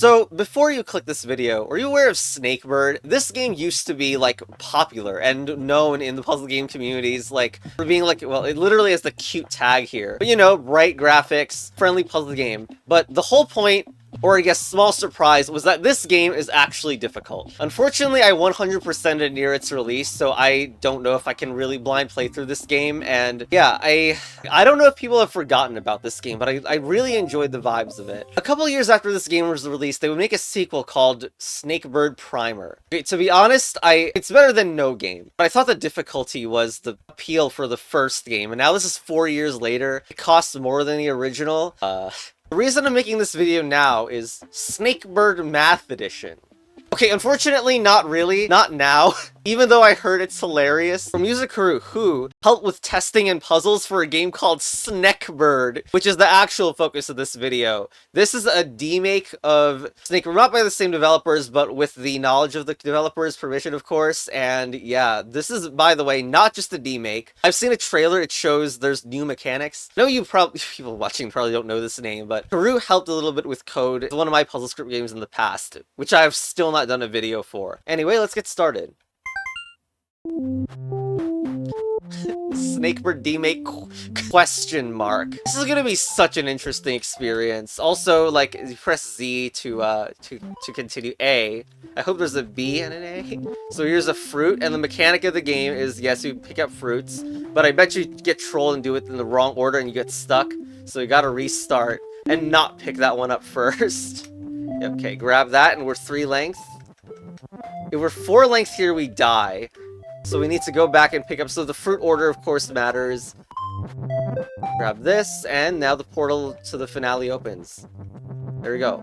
So, before you click this video, are you aware of Snekburd? This game used to be, like, popular and known in the puzzle game communities, like, for being, like, well, it literally has the cute tag here. But, you know, bright graphics, friendly puzzle game. But the whole point, or I guess small surprise, was that this game is actually difficult. Unfortunately, I 100%ed near its release, so I don't know if I can really blind play through this game, and yeah, I don't know if people have forgotten about this game, but I really enjoyed the vibes of it. A couple years after this game was released, they would make a sequel called Snekburd Primer. Okay, to be honest, it's better than no game, but I thought the difficulty was the appeal for the first game, and now this is 4 years later. It costs more than the original. The reason I'm making this video now is Snekburd Math Edition. Okay, unfortunately, not really. Not now. Even though I heard it's hilarious. From Yuzakuru, who helped with testing and puzzles for a game called Snekburd, which is the actual focus of this video. This is a demake of Snekburd, not by the same developers, but with the knowledge of the developers' permission, of course. And yeah, this is, by the way, not just a demake. I've seen a trailer. It shows there's new mechanics. I know you probably, people watching probably don't know this name, but Karu helped a little bit with code. It's one of my puzzle script games in the past, which I've still not done a video for. Anyway, let's get started. Snekburd demake question mark. This is gonna be such an interesting experience. Also, like, you press Z to continue A. I hope there's a B and an A. So here's a fruit, and the mechanic of the game is, yes, you pick up fruits, but I bet you get trolled and do it in the wrong order and you get stuck. So you gotta restart and not pick that one up first. Okay, grab that, and we're 3 length. If we're 4 length here, we die. So we need to go back and pick up, so the fruit order, of course, matters. Grab this, and now the portal to the finale opens. There we go.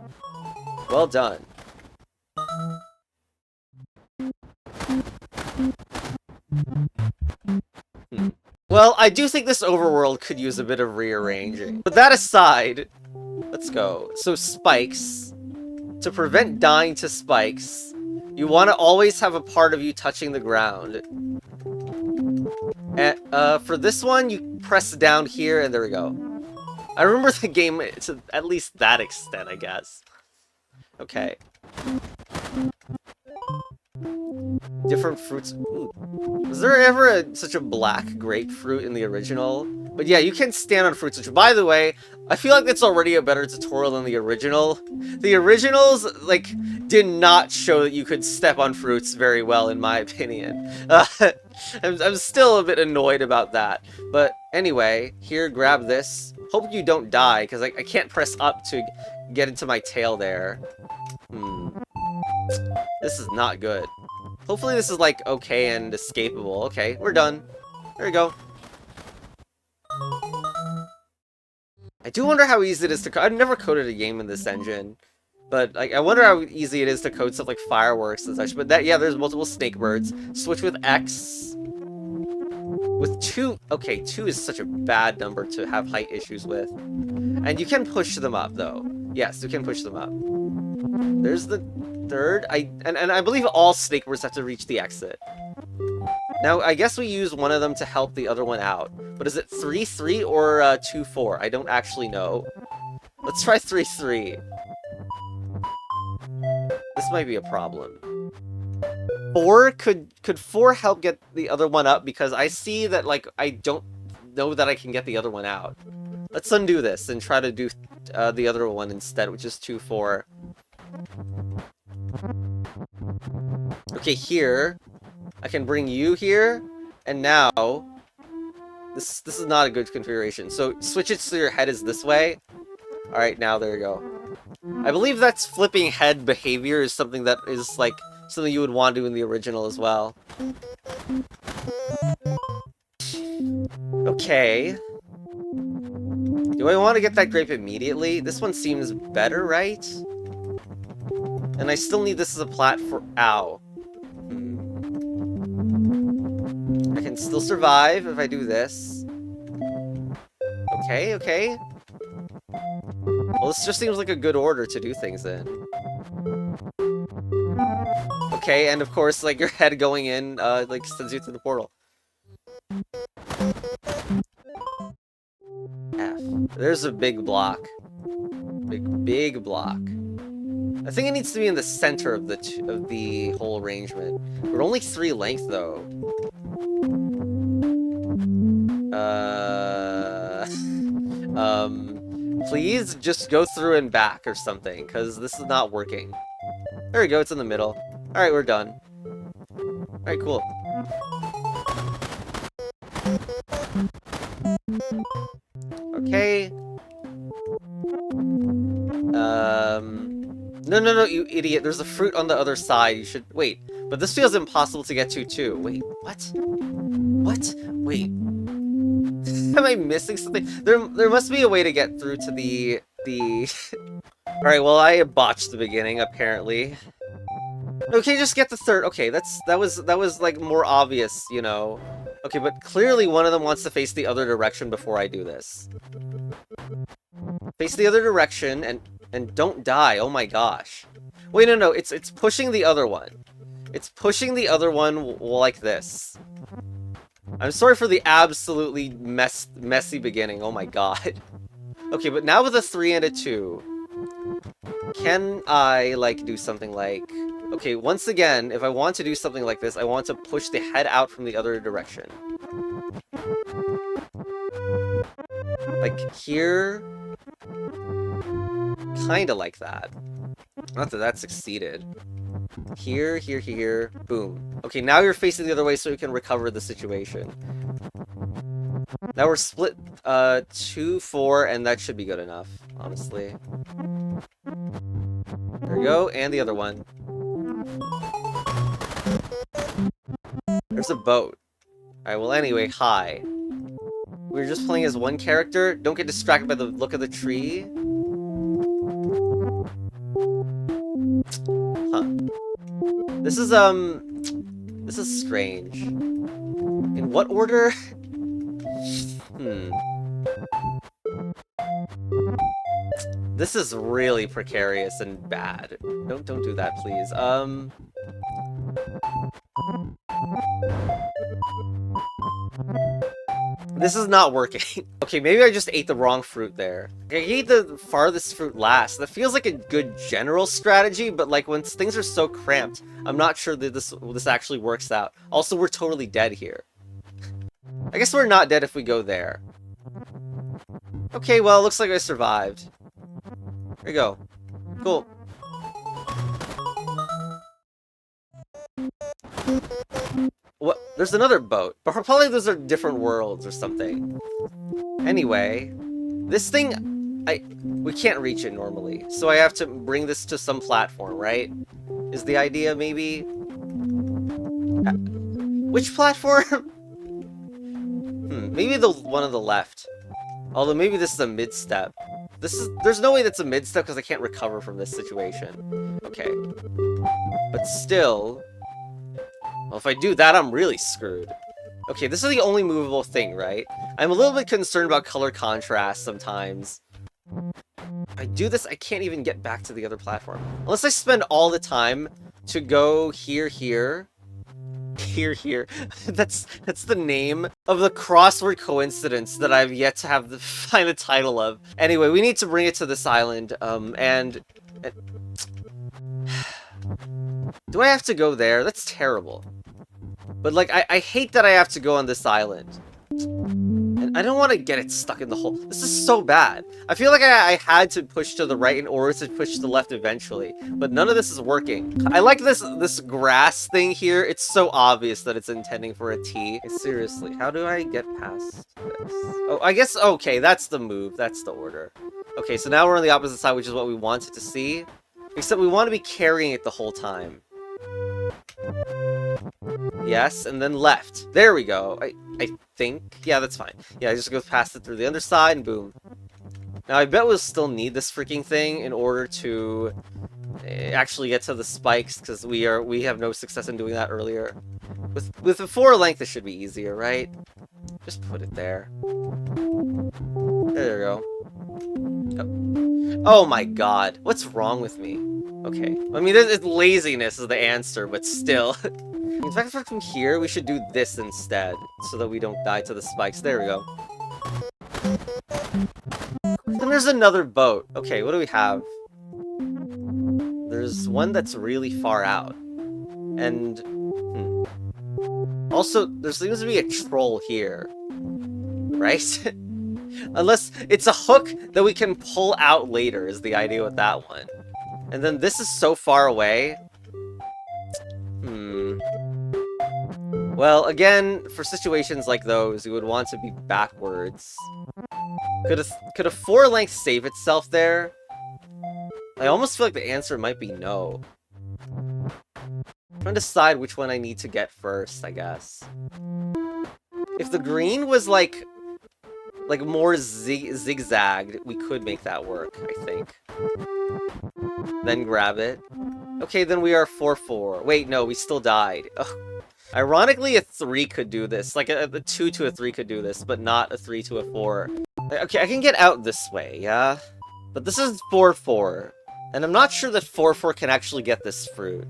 Well done. Well, I do think this overworld could use a bit of rearranging. But that aside, let's go. So spikes. To prevent dying to spikes, you want to always have a part of you touching the ground. And, for this one, you press down here, and there we go. I remember the game to at least that extent, I guess. Okay. Different fruits. Ooh. Was there ever such a black grapefruit in the original? But yeah, you can stand on fruits, which, by the way, I feel like that's already a better tutorial than the original. The originals, like, did not show that you could step on fruits very well, in my opinion. I'm still a bit annoyed about that. But anyway, here, grab this. Hope you don't die, because I can't press up to get into my tail there. This is not good. Hopefully this is, like, okay and escapable. Okay, we're done. There we go. I do wonder how easy it is to code. I've never coded a game in this engine. But, like, I wonder how easy it is to code stuff like fireworks and such. But that, yeah, there's multiple Snekbirds. Switch with X. With 2, okay, 2 is such a bad number to have height issues with. And you can push them up, though. Yes, you can push them up. There's the 3rd. And I believe all Snekbirds have to reach the exit. Now, I guess we use one of them to help the other one out. But is it 3-3 or 2-4? I don't actually know. Let's try 3-3. This might be a problem. 4? Could 4 help get the other one up? Because I see that, like, I don't know that I can get the other one out. Let's undo this and try to do the other one instead, which is 2-4. Okay, here. I can bring you here. And now... This is not a good configuration. So switch it so your head is this way. Alright, now there you go. I believe that's flipping head behavior is something that is, like, something you would want to do in the original as well. Okay. Do I want to get that grape immediately? This one seems better, right? And I still need this as a platform. Ow. I can still survive if I do this. Okay, okay. Well, this just seems like a good order to do things in. Okay, and of course, like, your head going in, like, sends you to the portal. F. There's a big block. Big block. I think it needs to be in the center of the whole arrangement. We're only 3 length though. Please just go through and back or something, because this is not working. There we go, it's in the middle. Alright, we're done. Alright, cool. Okay. No, you idiot. There's a fruit on the other side. You should... Wait. But this feels impossible to get to, too. Wait, what? What? Wait. Am I missing something? There must be a way to get through to the... Alright, well, I botched the beginning, apparently. Okay, just get the third. Okay, that was like more obvious, you know. Okay, but clearly one of them wants to face the other direction before I do this. Face the other direction and don't die. Oh my gosh. Wait, no, it's pushing the other one. It's pushing the other one like this. I'm sorry for the absolutely messy beginning. Oh my god. Okay, but now with a 3 and a 2, can I like do something like... Okay, once again, if I want to do something like this, I want to push the head out from the other direction. Like here. Kinda like that. Not that that succeeded. Here, here, here, boom. Okay, now you're facing the other way so you can recover the situation. Now we're split 2, 4, and that should be good enough, honestly. There we go, and the other one. There's a boat. Alright, well anyway, hi. We were just playing as one character. Don't get distracted by the look of the tree. Huh. This is strange. In what order? This is really precarious and bad. Don't do that, please. This is not working. Okay, maybe I just ate the wrong fruit there. I ate the farthest fruit last. That feels like a good general strategy, but like when things are so cramped, I'm not sure that this actually works out. Also, we're totally dead here. I guess we're not dead if we go there. Okay, well, it looks like I survived. There you go. Cool. What? There's another boat, but probably those are different worlds or something. Anyway, this thing, we can't reach it normally, so I have to bring this to some platform, right? Is the idea, maybe? Which platform? Maybe the one on the left. Although maybe this is a mid-step. There's no way that's a mid-step because I can't recover from this situation. Okay. But still... Well, if I do that, I'm really screwed. Okay, this is the only movable thing, right? I'm a little bit concerned about color contrast sometimes. If I do this, I can't even get back to the other platform. Unless I spend all the time to go here, here. Here. That's the name of the crossword coincidence that I've yet to have find the title of. Anyway, we need to bring it to this island, and... Do I have to go there? That's terrible. But, like, I hate that I have to go on this island. And I don't want to get it stuck in the hole. This is so bad. I feel like I had to push to the right in order to push to the left eventually. But none of this is working. I like this grass thing here. It's so obvious that it's intending for a T. Seriously, how do I get past this? Oh, I guess, okay, that's the move. That's the order. Okay, so now we're on the opposite side, which is what we wanted to see. Except we want to be carrying it the whole time. Yes, and then left. There we go. I think. Yeah, that's fine. Yeah, I just go past it through the other side and boom. Now, I bet we'll still need this freaking thing in order to actually get to the spikes, because we have no success in doing that earlier. With a 4 length, it should be easier, right? Just put it there. There you go. Oh my god. What's wrong with me? Okay. I mean, laziness is the answer, but still. In fact, from here, we should do this instead, so that we don't die to the spikes. There we go. Then there's another boat. Okay, what do we have? there's one that's really far out. And... Also, there seems to be a troll here. Right? Unless it's a hook that we can pull out later is the idea with that one. And then this is so far away. Well, again, for situations like those, you would want to be backwards. Could a 4 length save itself there? I almost feel like the answer might be no. I'm trying to decide which one I need to get first, I guess. If the green was like more zigzagged, we could make that work, I think. Then grab it. Okay, then we are 4-4. Wait, no, we still died. Ugh. Ironically, a 3 could do this. Like, a 2 to a 3 could do this, but not a 3 to a 4. Okay, I can get out this way, yeah? But this is 4-4. And I'm not sure that 4-4 can actually get this fruit.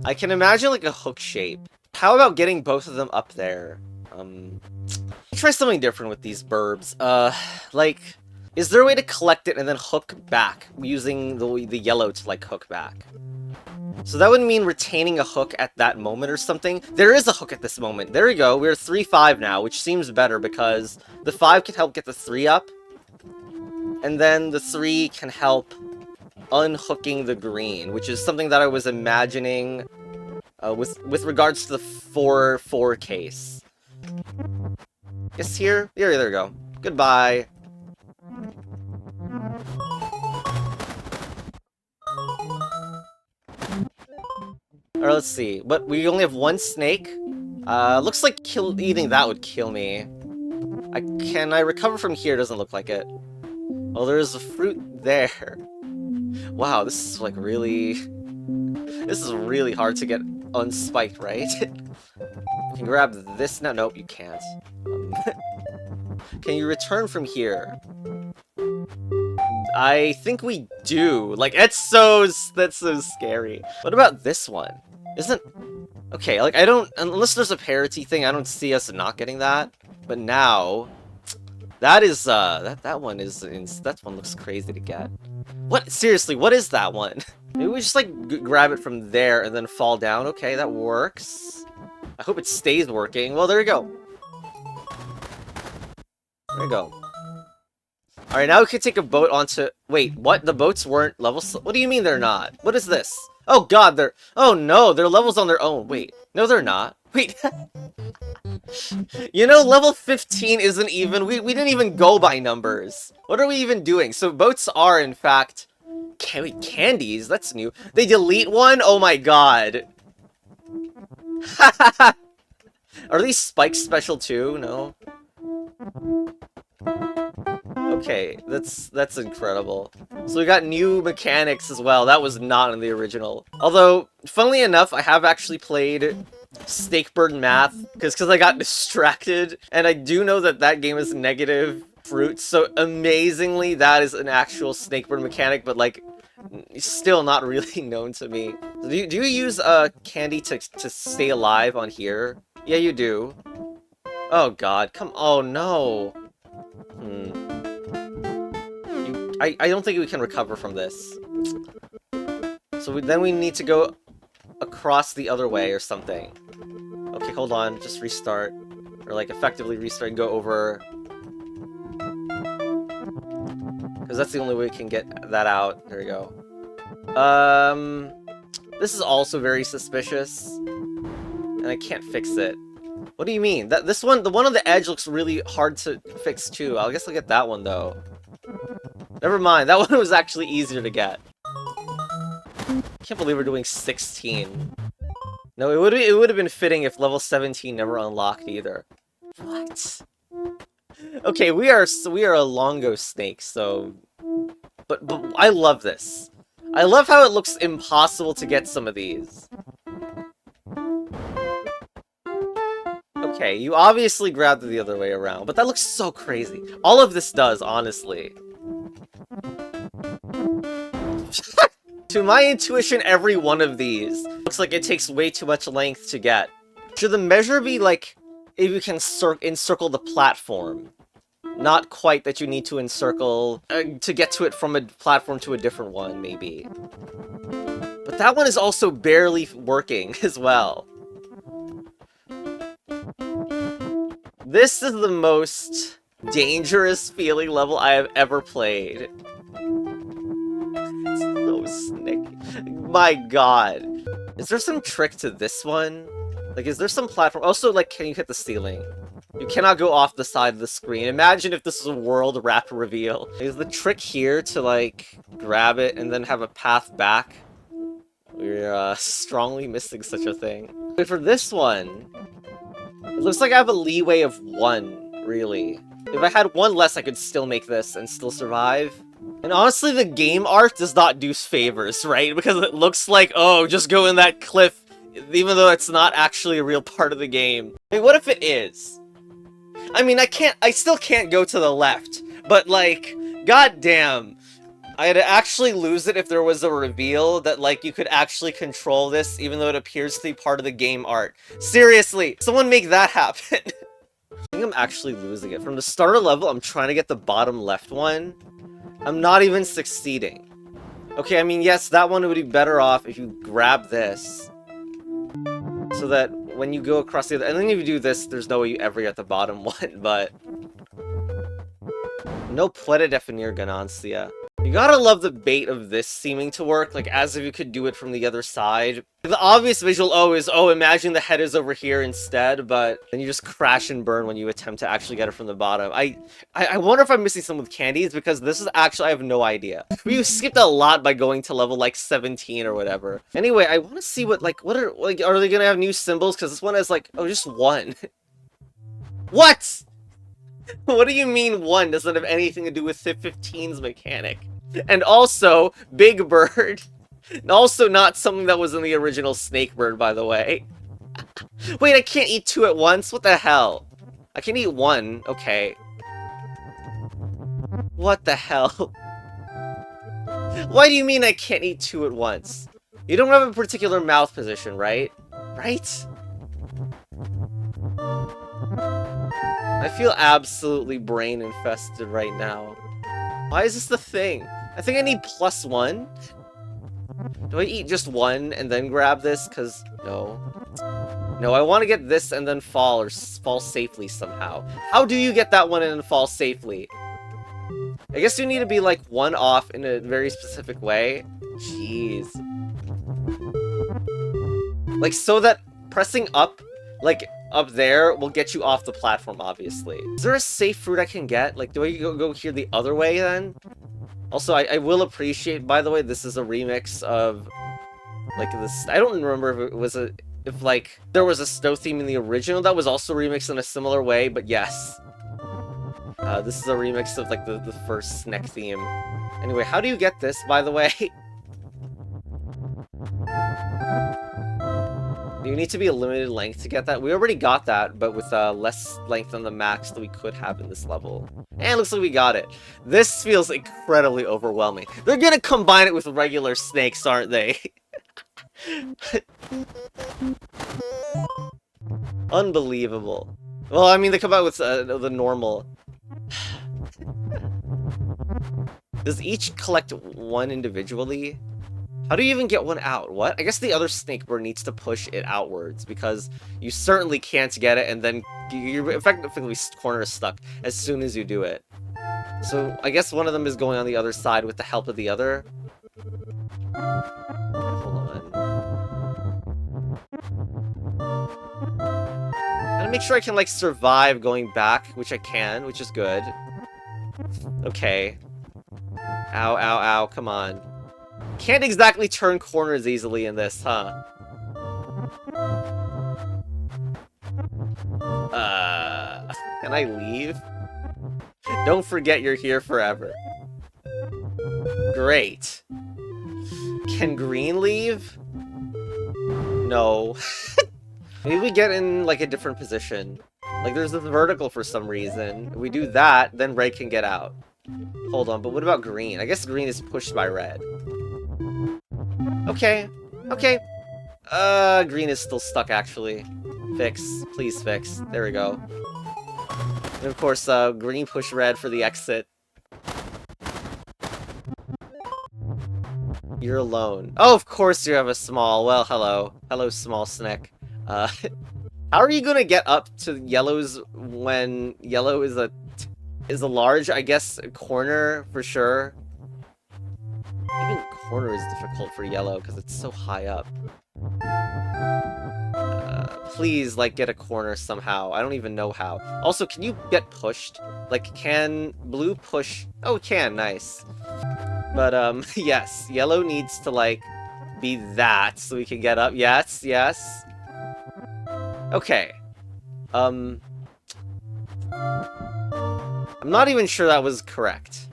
I can imagine, like, a hook shape. How about getting both of them up there? Try something different with these burbs. Like, is there a way to collect it and then hook back using the yellow to, like, hook back? So that would mean retaining a hook at that moment or something. There is a hook at this moment. There we go. We're 3-5 now, which seems better because the 5 can help get the 3 up. And then the 3 can help unhooking the green, which is something that I was imagining with regards to the 4-4 case. Guess here? There we go. Goodbye. Alright, let's see. But we only have one snake. Looks like eating that would kill me. Can I recover from here? Doesn't look like it. Oh, there's a fruit there. Wow, this is like really... This is really hard to get unspiked, right? You can grab this now. Nope, you can't. Can you return from here? I think we do. Like, that's so scary. What about this one? Isn't... Okay, like, I don't... Unless there's a parity thing, I don't see us not getting that. But now... That is, that one is... That one looks crazy to get. What? Seriously, what is that one? Maybe we just, like, grab it from there and then fall down. Okay, that works. I hope it stays working. Well, there you go. There you go. Alright, now we can take a boat onto... Wait, what? The boats weren't levels? What do you mean they're not? What is this? Oh god, they're... Oh no, they're levels on their own. Wait. No, they're not. Wait. You know, level 15 isn't even... We didn't even go by numbers. What are we even doing? So boats are, in fact... Wait, candies? That's new. They delete one? Oh my god. Are these spikes special too? No? Okay, that's incredible. So we got new mechanics as well. That was not in the original. Although, funnily enough, I have actually played Snekburd Math because I got distracted, and I do know that that game is negative fruit. So amazingly, that is an actual Snekburd mechanic, but like, still not really known to me. Do you use candy to stay alive on here? Yeah, you do. Oh god, come... Oh no. I don't think we can recover from this. So then we need to go across the other way or something. Okay, hold on. Just restart. Or, like, effectively restart and go over. Because that's the only way we can get that out. There we go. This is also very suspicious. And I can't fix it. What do you mean? This one, the one on the edge looks really hard to fix too. I guess I'll get that one though. Never mind, that one was actually easier to get. Can't believe we're doing 16. No, it would have been fitting if level 17 never unlocked either. What? Okay, we are a Longo snake, so... But I love this. I love how it looks impossible to get some of these. Okay, you obviously grabbed it the other way around, but that looks so crazy. All of this does, honestly. To my intuition, every one of these looks like it takes way too much length to get. Should the measure be like, if you can encircle the platform? Not quite that you need to encircle to get to it from a platform to a different one, maybe. that one is also barely working as well. This is the most dangerous feeling level I have ever played. It's so sneaky. My god. Is there some trick to this one? Like, is there some platform? Also, like, can you hit the ceiling? You cannot go off the side of the screen. Imagine if this was a world wrap reveal. Is the trick here to, like, grab it and then have a path back? We're, strongly missing such a thing. But for this one, it looks like I have a leeway of 1, really. If I had 1 less, I could still make this and still survive. And honestly, the game art does not do favors, right? Because it looks like, oh, just go in that cliff, even though it's not actually a real part of the game. I mean, what if it is? I mean, I still can't go to the left, but like, goddamn, I'd actually lose it if there was a reveal that, like, you could actually control this, even though it appears to be part of the game art. Seriously, someone make that happen. I think I'm actually losing it. From the starter level, I'm trying to get the bottom left one. I'm not even succeeding. Okay, I mean, yes, that one would be better off if you grab this. So that when you go across the other... And then if you do this, there's no way you ever get the bottom one, but... No puede definir ganancia. You gotta love the bait of this seeming to work, like as if you could do it from the other side. The obvious visual is, oh, imagine the head is over here instead, but then you just crash and burn when you attempt to actually get it from the bottom. I wonder if I'm missing some with candies, because this is actually, I have no idea. We skipped a lot by going to level like 17 or whatever. Anyway, I want to see what are they gonna have new symbols? Because this one has like, oh, just 1. What? What do you mean 1 doesn't have anything to do with 15's mechanic? And also, Big Bird. Also not something that was in the original Snekburd, by the way. Wait, I can't eat 2 at once? What the hell? I can eat 1, okay. What the hell? Why do you mean I can't eat 2 at once? You don't have a particular mouth position, right? Right? I feel absolutely brain infested right now. Why is this the thing? I think I need +1. Do I eat just 1 and then grab this? Because, no. No, I want to get this and then fall, or fall safely somehow. How do you get that one and then fall safely? I guess you need to be, like, 1 off in a very specific way. Jeez. Like, so that pressing up, like, up there will get you off the platform, obviously. Is there a safe fruit I can get? Like, do I go here the other way, then? Also, I will appreciate, by the way, this is a remix of, like, this... I don't remember if it was if, like, there was a snow theme in the original that was also remixed in a similar way, but yes. This is a remix of, like, the first Snek theme. Anyway, how do you get this, by the way? You need to be a limited length to get that. We already got that, but with less length than the max that we could have in this level. And it looks like we got it. This feels incredibly overwhelming. They're gonna combine it with regular snakes, aren't they? Unbelievable. Well, I mean, they come out with the normal. Does each collect 1 individually? How do you even get 1 out? What? I guess the other Snekburd needs to push it outwards, because you certainly can't get it, and then you're effectively corner stuck as soon as you do it. So I guess one of them is going on the other side with the help of the other. Hold on. Gotta make sure I can, like, survive going back, which I can, which is good. Okay. Ow, ow, ow, come on. Can't exactly turn corners easily in this, huh? Can I leave? Don't forget you're here forever. Great. Can green leave? No. Maybe we get in, like, a different position. Like, there's this vertical for some reason. If we do that, then red can get out. Hold on, but what about green? I guess green is pushed by red. Okay. Okay. Green is still stuck, actually. Fix. Please fix. There we go. And of course, green push red for the exit. You're alone. Oh, of course you have a small. Well, hello. Hello, small Snek. Uh, how are you gonna get up to yellows when yellow is a large, I guess, corner for sure? Even corner is difficult for yellow because it's so high up. Please, like, get a corner somehow. I don't even know how. Also, can you get pushed? Like, can blue push? Oh, it can. Nice. But, yes. Yellow needs to, like, be that so we can get up. Yes, yes. Okay. I'm not even sure that was correct.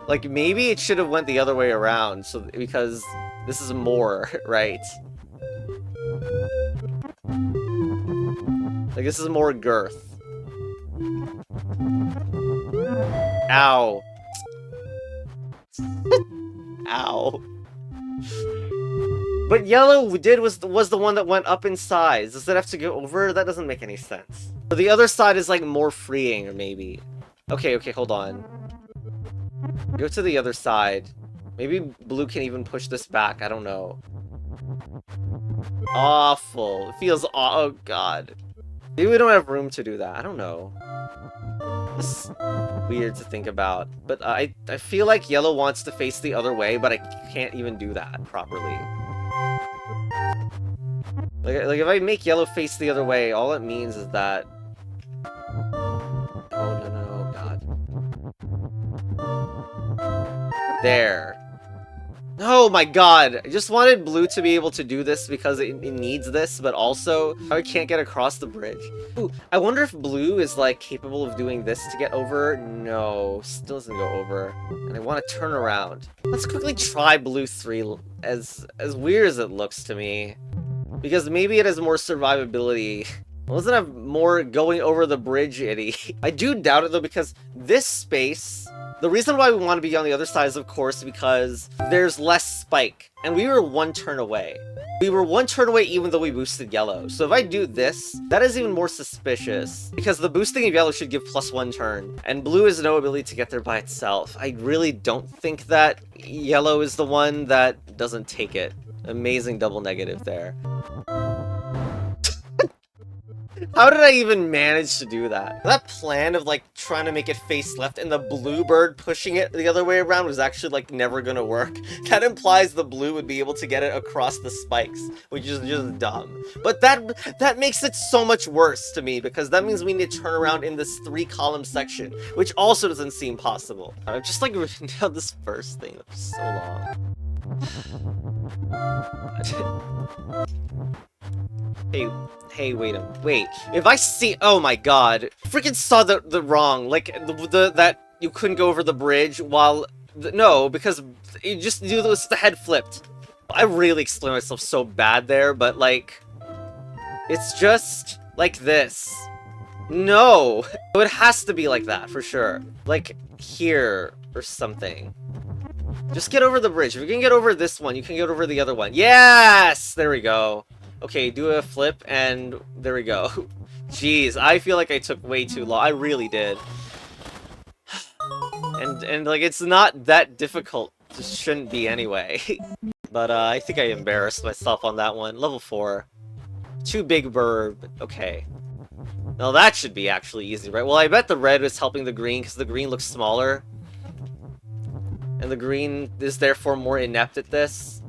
Like, maybe it should have went the other way around, so because this is more, right? Like, this is more girth. Ow. Ow. But yellow was the one that went up in size. Does it have to go over? That doesn't make any sense. Or the other side is, like, more freeing, or maybe. Okay, hold on. Go to the other side. Maybe blue can even push this back. I don't know. Awful. It feels oh god. Maybe we don't have room to do that. I don't know. It's weird to think about. But I feel like yellow wants to face the other way, but I can't even do that properly. Like if I make yellow face the other way, all it means is that... Oh, no, god. There. Oh my god! I just wanted blue to be able to do this because it needs this, but also I can't get across the bridge. Ooh, I wonder if blue is, like, capable of doing this to get over. No, still doesn't go over. And I want to turn around. Let's quickly try blue 3, as weird as it looks to me. Because maybe it has more survivability. Well, doesn't have more going over the bridge, itty. I do doubt it, though, because this space... The reason why we want to be on the other side is, of course, because there's less spike. And we were 1 turn away. We were 1 turn away even though we boosted yellow. So if I do this, that is even more suspicious. Because the boosting of yellow should give +1 turn. And blue has no ability to get there by itself. I really don't think that yellow is the one that doesn't take it. Amazing double negative there. How did I even manage to do that? That plan of, like, trying to make it face left and the blue bird pushing it the other way around was actually, like, never gonna work. That implies the blue would be able to get it across the spikes, which is just dumb. But that makes it so much worse to me, because that means we need to turn around in this 3-column section, which also doesn't seem possible. I've just, like, written down this first thing for so long. Hey, wait. If I see, oh my god, I freaking saw the wrong, like that you couldn't go over the bridge while no, because you just do this, the head flipped. I really explained myself so bad there, but like, it's just like this. No, it has to be like that for sure, like here or something. Just get over the bridge. If you can get over this one, you can get over the other one. Yes! There we go. Okay, do a flip, and there we go. Jeez, I feel like I took way too long. I really did. And like, it's not that difficult. Just shouldn't be anyway. But, I think I embarrassed myself on that one. Level 4. 2 big bird. Okay. Now that should be actually easy, right? Well, I bet the red is helping the green, because the green looks smaller. And the green is therefore more inept at this.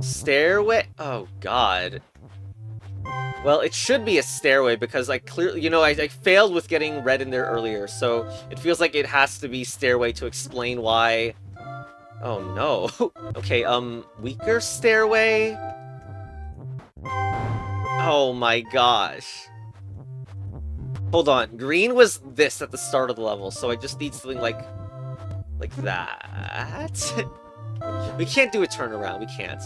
Stairway? Oh, God. Well, it should be a stairway because I clearly, you know, I failed with getting red in there earlier, so it feels like it has to be stairway to explain why. Oh, no. Okay, weaker stairway? Oh my gosh. Hold on. Green was this at the start of the level, so I just need something like that. We can't do a turnaround. We can't.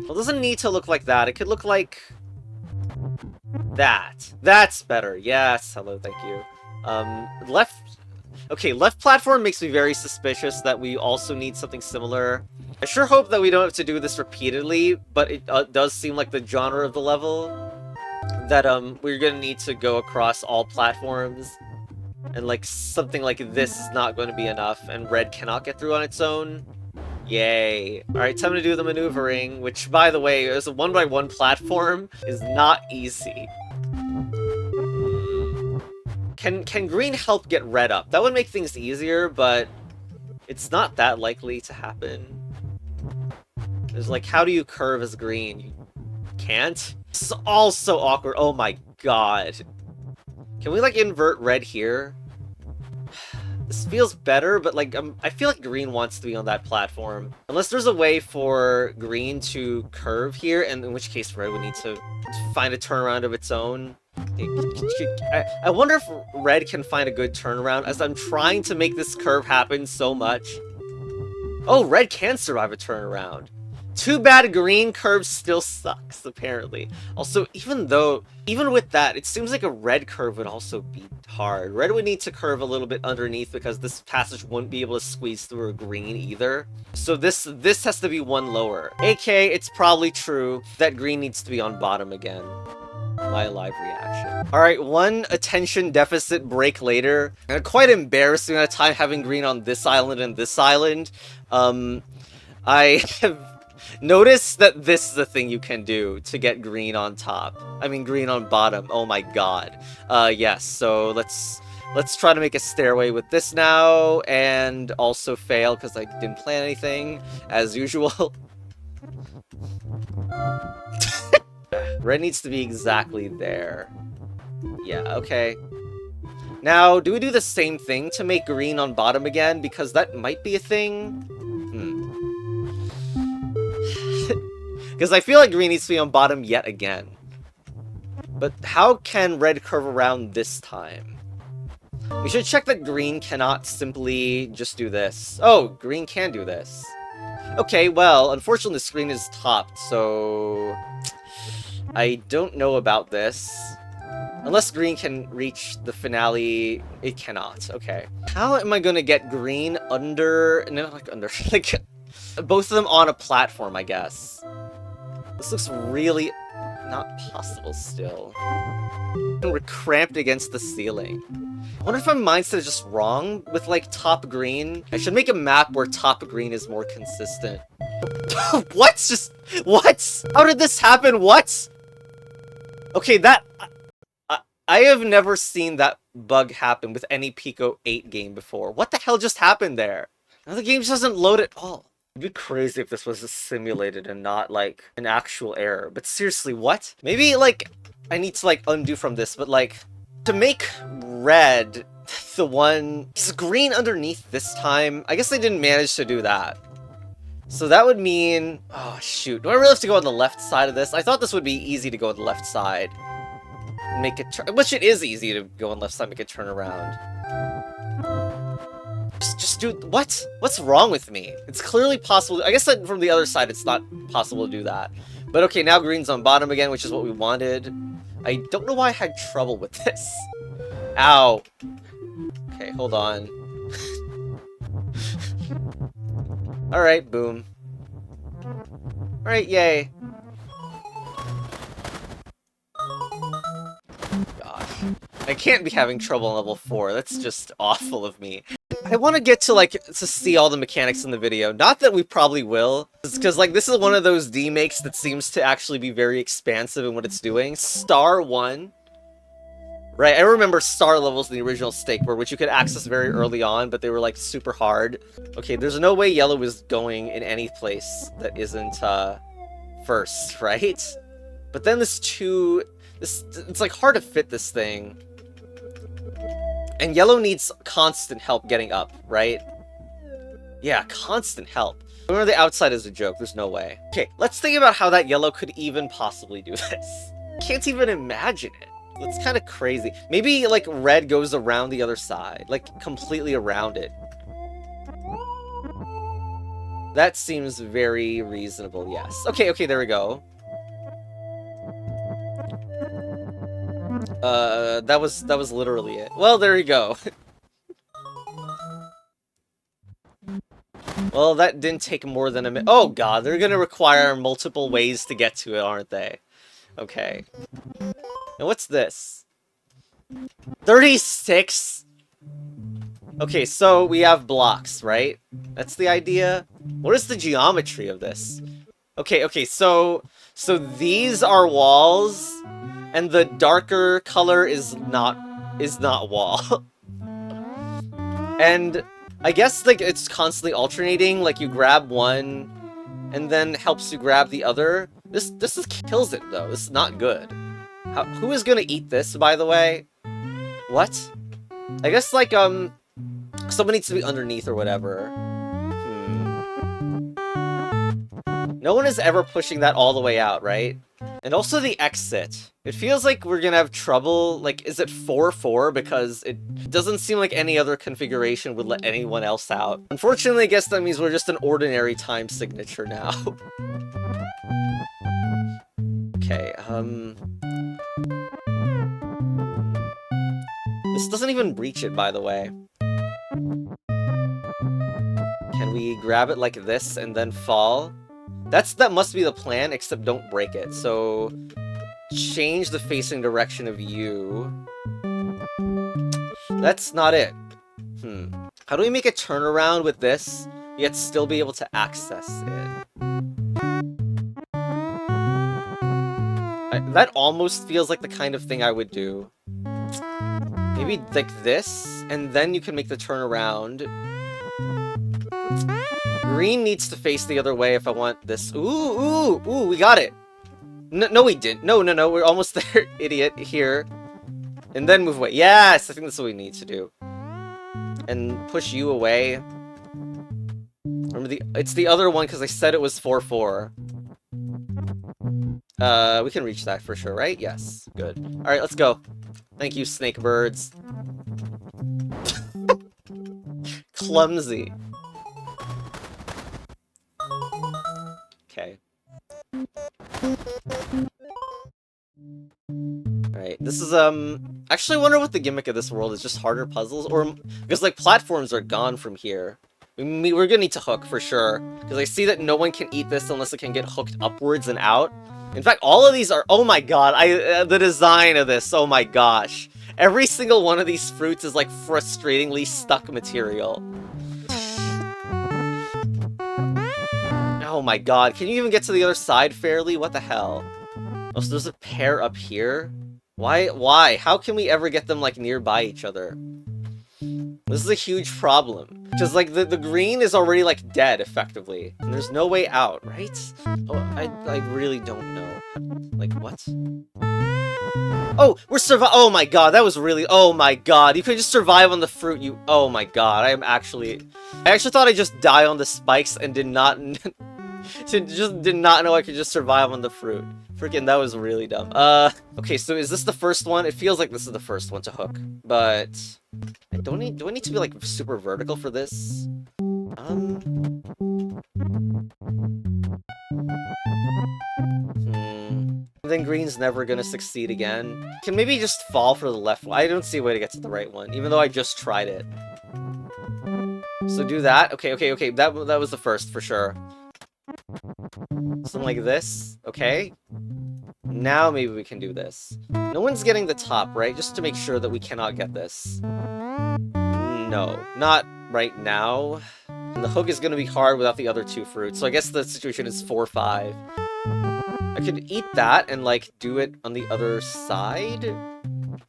Well, it doesn't need to look like that. It could look like that. That's better. Yes. Hello. Thank you. Left. Okay, left platform makes me very suspicious that we also need something similar. I sure hope that we don't have to do this repeatedly, but it does seem like the genre of the level that we're gonna need to go across all platforms. And like something like this is not going to be enough, and red cannot get through on its own. Yay. Alright, time to do the maneuvering, which, by the way, as a 1x1 platform, is not easy. Can green help get red up? That would make things easier, but it's not that likely to happen. There's like, how do you curve as green? You can't? It's all so awkward. Oh my god. Can we like invert red here? This feels better, but like I feel like green wants to be on that platform. Unless there's a way for green to curve here, and in which case red would need to find a turnaround of its own. I wonder if red can find a good turnaround, as I'm trying to make this curve happen so much. Oh, red can survive a turnaround. Too bad green curve still sucks, apparently. Also, even with that, it seems like a red curve would also be hard. Red would need to curve a little bit underneath because this passage wouldn't be able to squeeze through a green either. So this has to be one lower. AK, it's probably true that green needs to be on bottom again. My live reaction. Alright, one attention deficit break later. And quite embarrassing at a time having green on this island and this island. I have noticed that this is the thing you can do to get green on top. I mean, green on bottom. Oh my god. Yes, so let's try to make a stairway with this now, and also fail because I didn't plan anything, as usual. Red needs to be exactly there. Yeah, okay. Now, do we do the same thing to make green on bottom again? Because that might be a thing. Because I feel like green needs to be on bottom yet again. But how can red curve around this time? We should check that green cannot simply just do this. Oh, green can do this. Okay, well, unfortunately the screen is topped, so I don't know about this. Unless green can reach the finale, it cannot. Okay. How am I gonna get green under... No, not like under... like, both of them on a platform, I guess. This looks really not possible still. We're cramped against the ceiling. I wonder if my mindset is just wrong with, like, top green. I should make a map where top green is more consistent. What? Just... What? How did this happen? What? Okay, that... I have never seen that bug happen with any Pico 8 game before. What the hell just happened there? Now the game just doesn't load at all. It'd be crazy if this was just simulated and not, like, an actual error. But seriously, what? Maybe, like, I need to, like, undo from this, but, like, to make red the one... Is green underneath this time? I guess they didn't manage to do that. So that would mean... Oh, shoot. Do I really have to go on the left side of this? I thought this would be easy to go on the left side. Make it turn... Which it is easy to go on left side, make it turn around. Just do... What? What's wrong with me? It's clearly possible... I guess that from the other side it's not possible to do that. But okay, now green's on bottom again, which is what we wanted. I don't know why I had trouble with this. Ow. Okay, hold on. Alright, boom. Alright, yay. Gosh. I can't be having trouble on level 4. That's just awful of me. I want to get to, like, to see all the mechanics in the video. Not that we probably will. Because, like, this is one of those D-makes that seems to actually be very expansive in what it's doing. Star 1. Right, I remember star levels in the original Snekburd, which you could access very early on, but they were, like, super hard. Okay, there's no way yellow is going in any place that isn't, first, right? But then it's like hard to fit this thing. And yellow needs constant help getting up, right? Yeah, constant help. Remember the outside is a joke, there's no way. Okay, let's think about how that yellow could even possibly do this. Can't even imagine it. It's kind of crazy. Maybe, like, red goes around the other side. Like, completely around it. That seems very reasonable, yes. Okay, there we go. That was literally it. Well, there you go. Well, that didn't take more than a minute. Oh god, they're gonna require multiple ways to get to it, aren't they? Okay. And what's this? 36? Okay, so we have blocks, right? That's the idea. What is the geometry of this? Okay, so these are walls, and the darker color is not wall. And I guess like it's constantly alternating, like you grab one and then helps you grab the other. This is kills it though. This is not good. Who is gonna eat this, by the way? What? I guess like someone needs to be underneath or whatever. No one is ever pushing that all the way out, right? And also the exit. It feels like we're gonna have trouble, like, is it 4-4? Because it doesn't seem like any other configuration would let anyone else out. Unfortunately, I guess that means we're just an ordinary time signature now. Okay, this doesn't even reach it, by the way. Can we grab it like this and then fall? That must be the plan, except don't break it. So change the facing direction of you. That's not it. How do we make a turnaround with this, yet still be able to access it? That almost feels like the kind of thing I would do. Maybe like this, and then you can make the turnaround. Green needs to face the other way if I want this. Ooh, we got it. No, we didn't. No, we're almost there, idiot, here. And then move away. Yes, I think that's what we need to do. And push you away. Remember, it's the other one, because I said it was 4-4. We can reach that for sure, right? Yes, good. Alright, let's go. Thank you, Snekebirds. Clumsy. Okay. Alright, this is, actually I wonder what the gimmick of this world is, just harder puzzles, or, because, like, platforms are gone from here. We're gonna need to hook, for sure, because I see that no one can eat this unless it can get hooked upwards and out. In fact, all of these are, oh my god, the design of this, oh my gosh. Every single one of these fruits is, like, frustratingly stuck material. Oh my god, can you even get to the other side fairly? What the hell? Oh, so there's a pair up here? Why? How can we ever get them, like, nearby each other? This is a huge problem. Because, like, the green is already, like, dead, effectively. And there's no way out, right? Oh, I really don't know. Like, what? Oh, we're oh my god, that was really, oh my god. You could just survive on the fruit, oh my god, I actually thought I'd just die on the spikes and did not... just did not know I could just survive on the fruit. Freaking, that was really dumb. Okay, so is this the first one? It feels like this is the first one to hook, but do I need to be like super vertical for this? Then green's never gonna succeed again. Can maybe just fall for the left one. I don't see a way to get to the right one, even though I just tried it. So do that. Okay. That was the first for sure. Something like this. Okay. Now maybe we can do this. No one's getting the top, right? Just to make sure that we cannot get this. No, not right now. And the hook is going to be hard without the other two fruits. So I guess the situation is 4-5. I could eat that and, like, do it on the other side?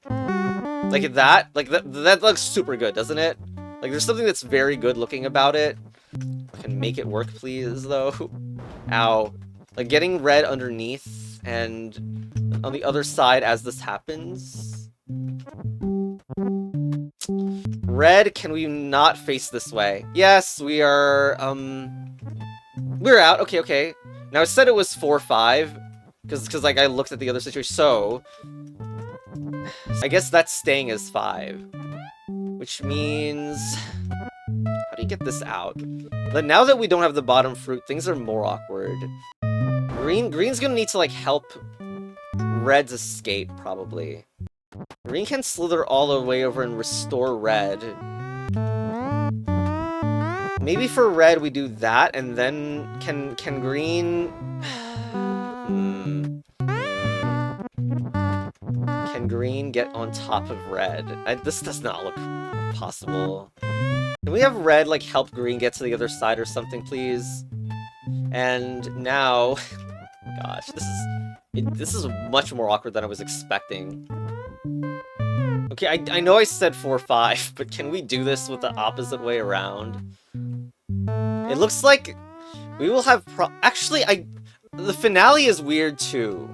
Like that? Like, that looks super good, doesn't it? Like, there's something that's very good looking about it. I can make it work, please, though. Ow. Like, getting red underneath and on the other side as this happens. Red, can we not face this way? Yes, we are, we're out. Okay. Now, I said it was 4-5, because, like, I looked at the other situation, so... I guess that's staying as 5. Which means... How do you get this out? But now that we don't have the bottom fruit, things are more awkward. Green's gonna need to, like, help Red's escape, probably. Green can slither all the way over and restore Red. Maybe for Red we do that, and then can Green... Can Green get on top of Red? This does not look possible. Can we have red, like, help green get to the other side or something, please? And now... Gosh, this is much more awkward than I was expecting. Okay, I know I said 4-5, but can we do this with the opposite way around? It looks like we will have actually, the finale is weird too.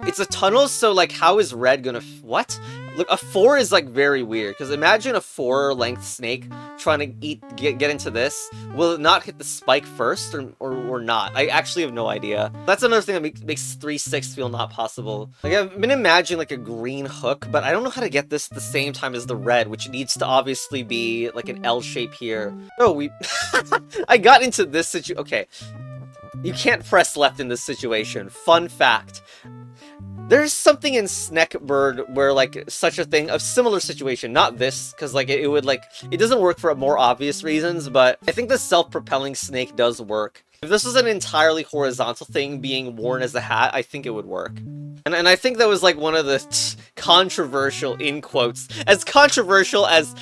It's a tunnel, so like, how is red gonna what? Look, a 4 is like very weird, because imagine a 4-length snake trying to get into this. Will it not hit the spike first, or not? I actually have no idea. That's another thing that makes 3-6 feel not possible. Like, I've been imagining like a green hook, but I don't know how to get this at the same time as the red, which needs to obviously be like an L shape here. Oh, I got into this okay. You can't press left in this situation. Fun fact. There's something in Snekburd where, like, such a thing, a similar situation, not this, because, like, it would, like, it doesn't work for more obvious reasons, but I think the self-propelling snake does work. If this was an entirely horizontal thing being worn as a hat, I think it would work. And I think that was, like, one of the controversial, in quotes, as controversial as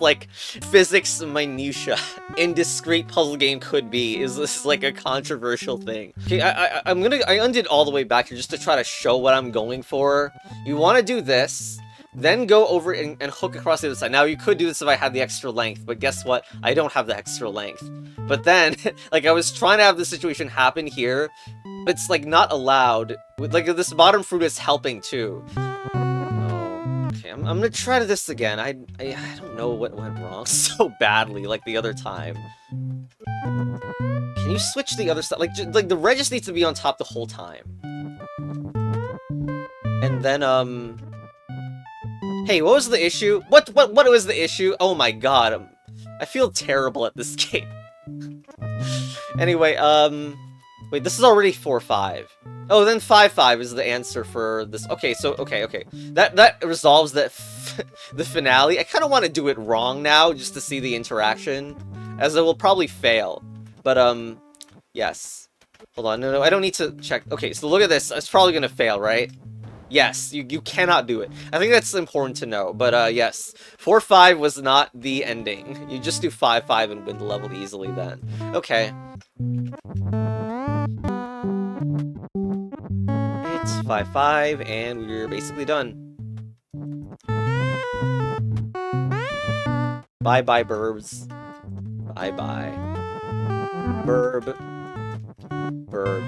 like, physics minutia in discrete puzzle game could be, is this, like, a controversial thing. Okay, I undid all the way back here just to try to show what I'm going for. You want to do this, then go over and hook across the other side. Now, you could do this if I had the extra length, but guess what? I don't have the extra length. But then, like, I was trying to have this situation happen here, but it's, like, not allowed. Like, this bottom fruit is helping, too. Oh, okay, I'm gonna try this again. I don't know what went wrong so badly, like the other time. Can you switch the other side? Like, the red just needs to be on top the whole time. And then, hey, what was the issue? What was the issue? Oh my god, I feel terrible at this game. Anyway, wait, this is already 4-5. Oh, then 5-5 is the answer for this. Okay, so, okay. That resolves that the finale. I kind of want to do it wrong now, just to see the interaction, as it will probably fail. But, yes. Hold on, no, I don't need to check. Okay, so look at this. It's probably gonna fail, right? Yes, you cannot do it. I think that's important to know, but yes. 4-5 was not the ending. You just do 5-5 and win the level easily then. Okay. It's 5-5, and we're basically done. Bye-bye, burbs. Bye-bye. Burb. Burb.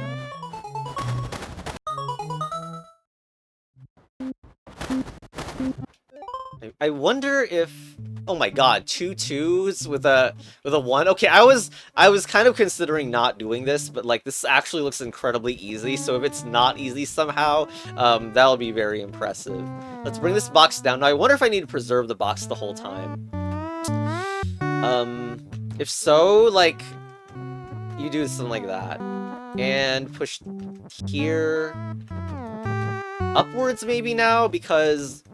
I wonder if... Oh my god, 2 2s with a 1? Okay, I was kind of considering not doing this, but like this actually looks incredibly easy, so if it's not easy somehow, that'll be very impressive. Let's bring this box down. Now I wonder if I need to preserve the box the whole time. If so, like, you do something like that. And push here... upwards maybe now, because...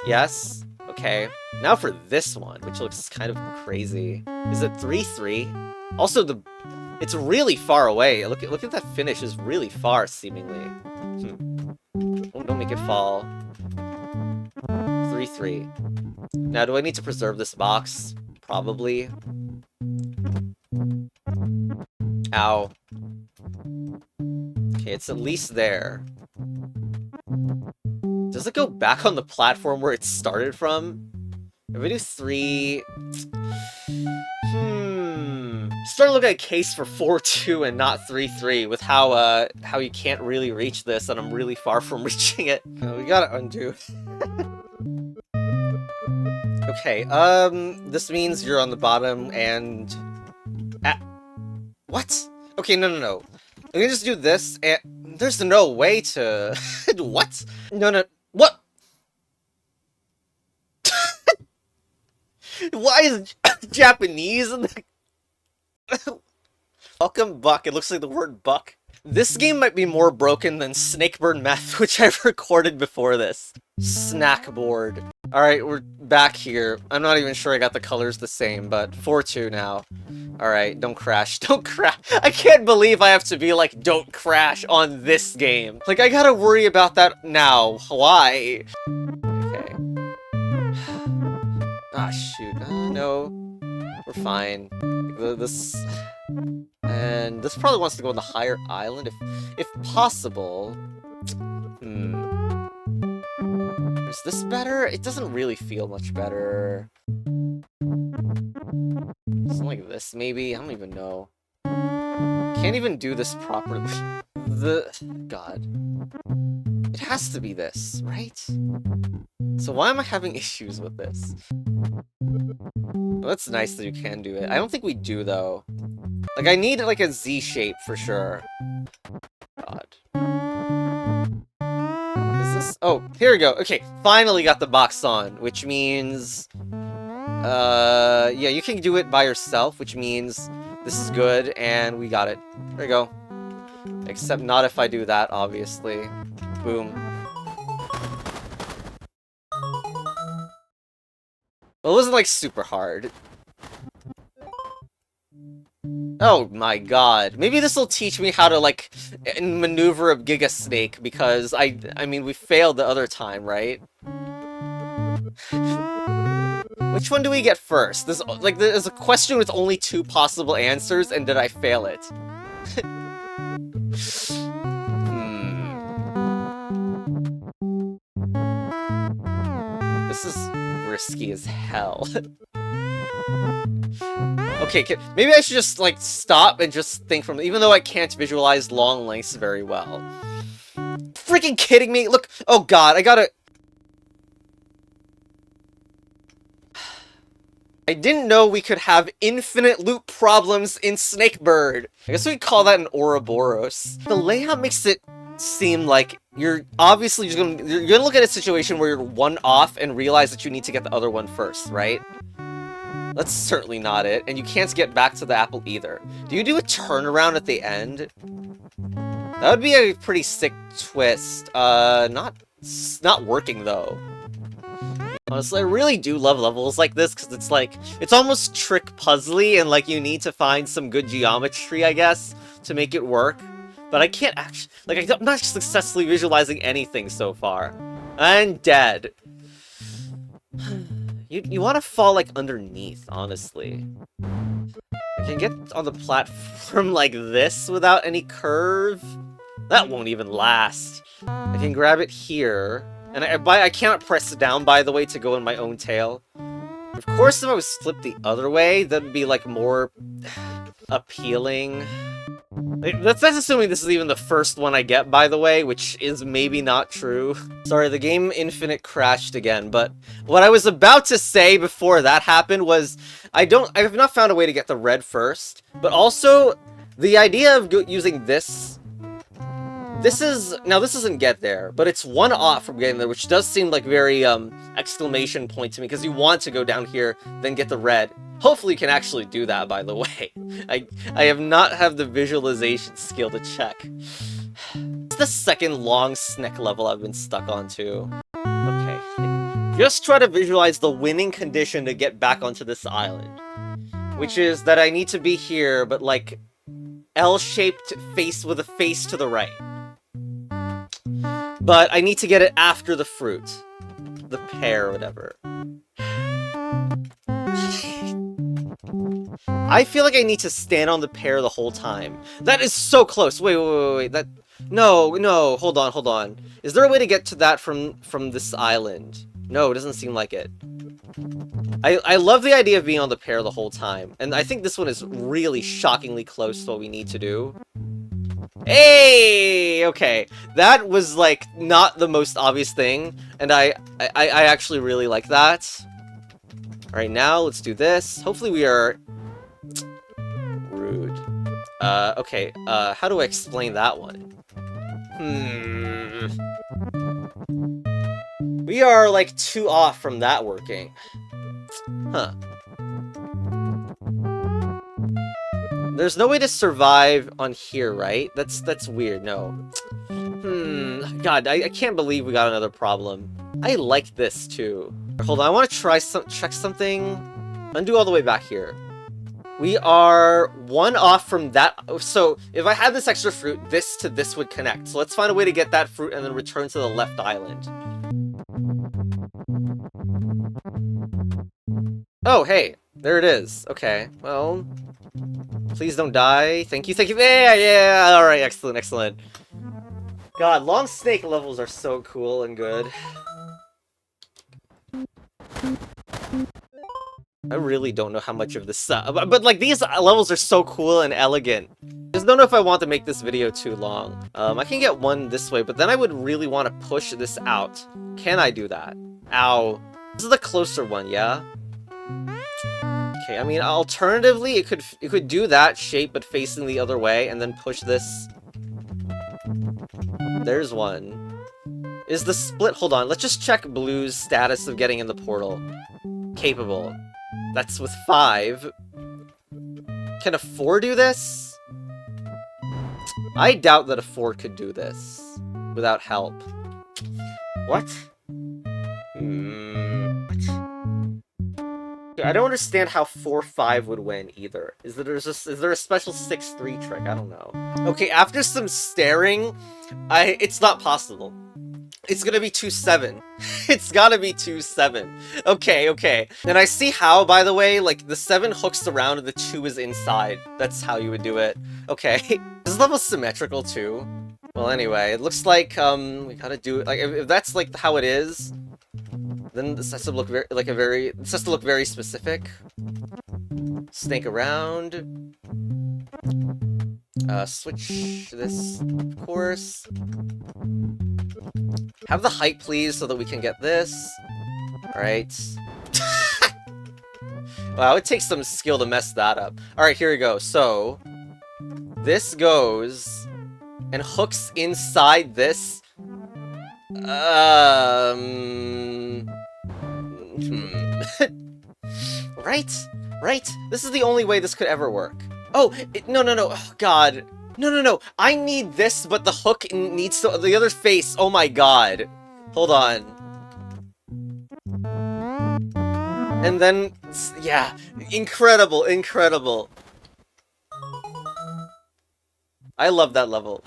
Yes. Okay. Now for this one, which looks kind of crazy. Is it 3-3? Also, it's really far away. Look at that finish. Is really far, seemingly. Don't make it fall. 3-3. Now, do I need to preserve this box? Probably. Ow. Okay, it's at least there. Does it go back on the platform where it started from? If we do 3... Starting to look at a case for 4-2 and not 3-3 with how you can't really reach this, and I'm really far from reaching it. We gotta undo. Okay, this means you're on the bottom and... What? Okay, no. I'm gonna just do this, and there's no way to... What? No. What? Why is Japanese in the... Welcome, Buck. It looks like the word buck. This game might be more broken than Snekburd Meth, which I've recorded before this. Snekburd. Alright, we're back here. I'm not even sure I got the colors the same, but 4-2 now. Alright, don't crash. Don't crash. I can't believe I have to be like, don't crash on this game. Like, I gotta worry about that now. Why? Okay. shoot. No. We're fine. This... And this probably wants to go on the higher island, if possible. Is this better? It doesn't really feel much better. Something like this, maybe? I don't even know. Can't even do this properly. God. It has to be this, right? So why am I having issues with this? Well, that's nice that you can do it. I don't think we do, though. Like, I need, like, a Z shape for sure. God. Is this... Oh, here we go. Okay, finally got the box on, which means... yeah, you can do it by yourself, which means this is good, and we got it. There you go. Except not if I do that, obviously. Boom. Well, it wasn't, like, super hard. Oh my god. Maybe this will teach me how to, like, maneuver a Giga Snake, because I mean, we failed the other time, right? Which one do we get first? There's a question with only 2 possible answers, and did I fail it? This is risky as hell. Okay, maybe I should just, like, stop and just think from... Even though I can't visualize long lengths very well. Freaking kidding me? Look, oh god, I gotta... I didn't know we could have infinite loop problems in Snekburd. I guess we could call that an Ouroboros. The layout makes it seem like you're obviously just you're gonna look at a situation where you're one off and realize that you need to get the other one first, right? That's certainly not it, and you can't get back to the apple either. Do you do a turnaround at the end? That would be a pretty sick twist. Not working though. Honestly, I really do love levels like this, because it's like, it's almost trick puzzly, and like you need to find some good geometry, I guess, to make it work. But I can't actually, like, I'm not successfully visualizing anything so far. I'm dead. You want to fall, like, underneath, honestly. I can get on the platform like this without any curve. That won't even last. I can grab it here. And I cannot press down, by the way, to go in my own tail. Of course, if I was flipped the other way, that'd be, like, more appealing. That's assuming this is even the first one I get, by the way, which is maybe not true. Sorry, the game Infinite crashed again, but what I was about to say before that happened was I have not found a way to get the red first, but also the idea of using this doesn't get there, but it's one off from getting there, which does seem like very exclamation point to me, because you want to go down here, then get the red. Hopefully you can actually do that, by the way. I have not had the visualization skill to check. It's the second long Snek level I've been stuck onto. Okay. Just try to visualize the winning condition to get back onto this island. Which is that I need to be here, but like L-shaped face with a face to the right. But I need to get it after the fruit. The pear or whatever. I feel like I need to stand on the pear the whole time. That is so close. Wait. No. Hold on. Is there a way to get to that from this island? No, it doesn't seem like it. I love the idea of being on the pear the whole time. And I think this one is really shockingly close to what we need to do. Hey! Okay. That was, like, not the most obvious thing. And I actually really like that. Alright, now let's do this. Hopefully we are... Rude. Okay. How do I explain that one? We are, like, 2 off from that working. Huh. There's no way to survive on here, right? That's weird, no. God, I can't believe we got another problem. I like this, too. Hold on, I want to check something. Undo all the way back here. We are 1 off from that. So, if I had this extra fruit, this to this would connect. So let's find a way to get that fruit and then return to the left island. Oh, hey, there it is. Okay, well, please don't die. Thank you, thank you. Yeah, yeah, alright, excellent, excellent. God, long snake levels are so cool and good. I really don't know how much of this, but like these levels are so cool and elegant. Just don't know if I want to make this video too long. I can get one this way, but then I would really want to push this out. Can I do that? Ow. This is the closer one, yeah? Okay, I mean, alternatively, it could do that shape, but facing the other way, and then push this. There's one. Is the split... Hold on, let's just check Blue's status of getting in the portal. Capable. That's with 5. Can a 4 do this? I doubt that a 4 could do this without help. What? I don't understand how 4-5 would win either. Is there a special 6-3 trick? I don't know. Okay, after some staring, it's not possible. It's gonna be 2-7. It's gotta be 2-7. Okay, okay. And I see how, by the way, like, the 7 hooks around and the 2 is inside. That's how you would do it. Okay. This level symmetrical, too. Well, anyway, it looks like, we gotta do it, like, if that's, like, how it is, then this has to look this has to look very specific. Snake around. Switch this, of course. Have the height, please, so that we can get this. Alright. Wow, it takes some skill to mess that up. Alright, here we go. So, this goes and hooks inside this. Right? Right? This is the only way this could ever work. Oh, no, no, no. Oh, God. No, no, no. I need this, but the hook needs to... The other face. Oh, my God. Hold on. And then... Yeah. Incredible, incredible. I love that level.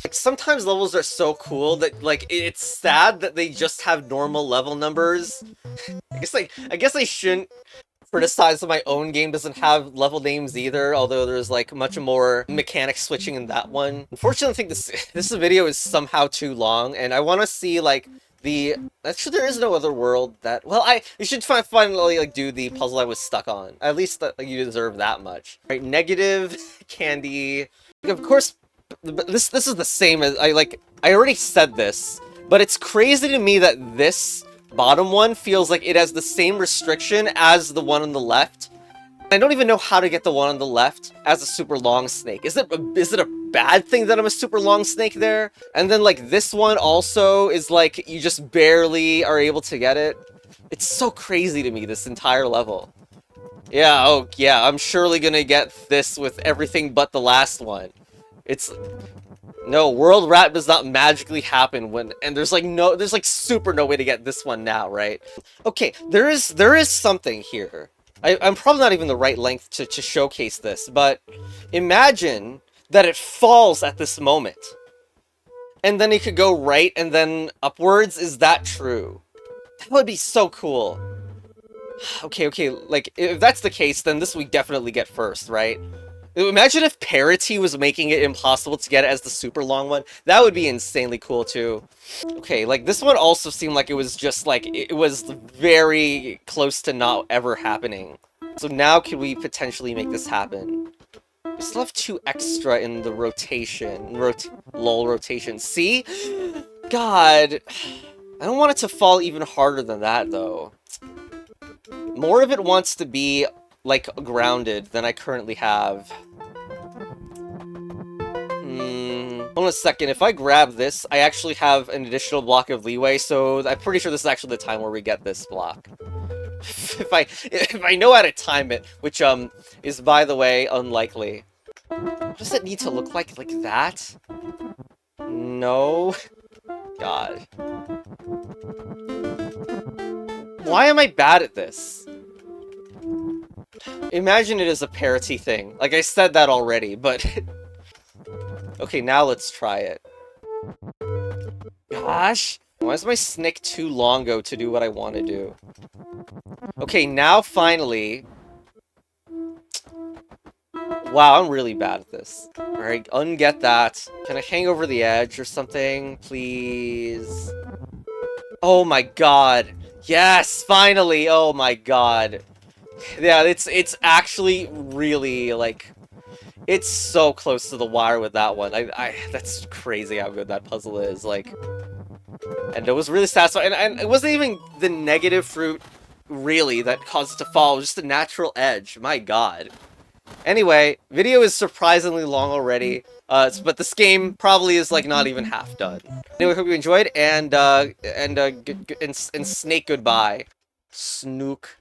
Like, sometimes levels are so cool that, like, it's sad that they just have normal level numbers. I guess I shouldn't criticize that my own game doesn't have level names either, although there's, like, much more mechanic switching in that one. Unfortunately, I think this video is somehow too long, and I want to see, like, actually, there is no other world that... Well, you should finally, like, do the puzzle I was stuck on. At least, like, you deserve that much. Right, negative, candy... Of course, this is the same as... I already said this, but it's crazy to me that this bottom one feels like it has the same restriction as the one on the left. I don't even know how to get the one on the left as a super long snake. Is it a bad thing that I'm a super long snake there? And then, like, this one also is like, you just barely are able to get it. It's so crazy to me, this entire level. Yeah, oh, yeah, I'm surely gonna get this with everything but the last one. No, World Wrap does not magically happen when, and there's like super no way to get this one now, right? Okay, there is something here. I'm probably not even the right length to showcase this, but imagine that it falls at this moment. And then it could go right and then upwards. Is that true? That would be so cool. Okay, like, if that's the case, then this we definitely get first, right? Imagine if parity was making it impossible to get it as the super long one. That would be insanely cool, too. Okay, like, this one also seemed like it was just, like, it was very close to not ever happening. So now can we potentially make this happen? We still have 2 extra in the rotation. LOL rotation. See? God. I don't want it to fall even harder than that, though. More of it wants to be, like, grounded than I currently have. Hold on a second. If I grab this, I actually have an additional block of leeway, so I'm pretty sure this is actually the time where we get this block. if I know how to time it, which, is, by the way, unlikely. What does it need to look like that? No. God. Why am I bad at this? Imagine it is a parity thing. Like, I said that already, but... Okay, now let's try it. Gosh! Why is my snake too longo to do what I want to do? Okay, now finally... Wow, I'm really bad at this. Alright, unget that. Can I hang over the edge or something, please? Oh my god. Yes, finally! Oh my god. Yeah, it's actually really, like... It's so close to the wire with that one. That's crazy how good that puzzle is, like... And it was really satisfying, and it wasn't even the negative fruit, really, that caused it to fall. It was just the natural edge. My god. Anyway, video is surprisingly long already, but this game probably is, like, not even half done. Anyway, hope you enjoyed, and snake goodbye. Snook.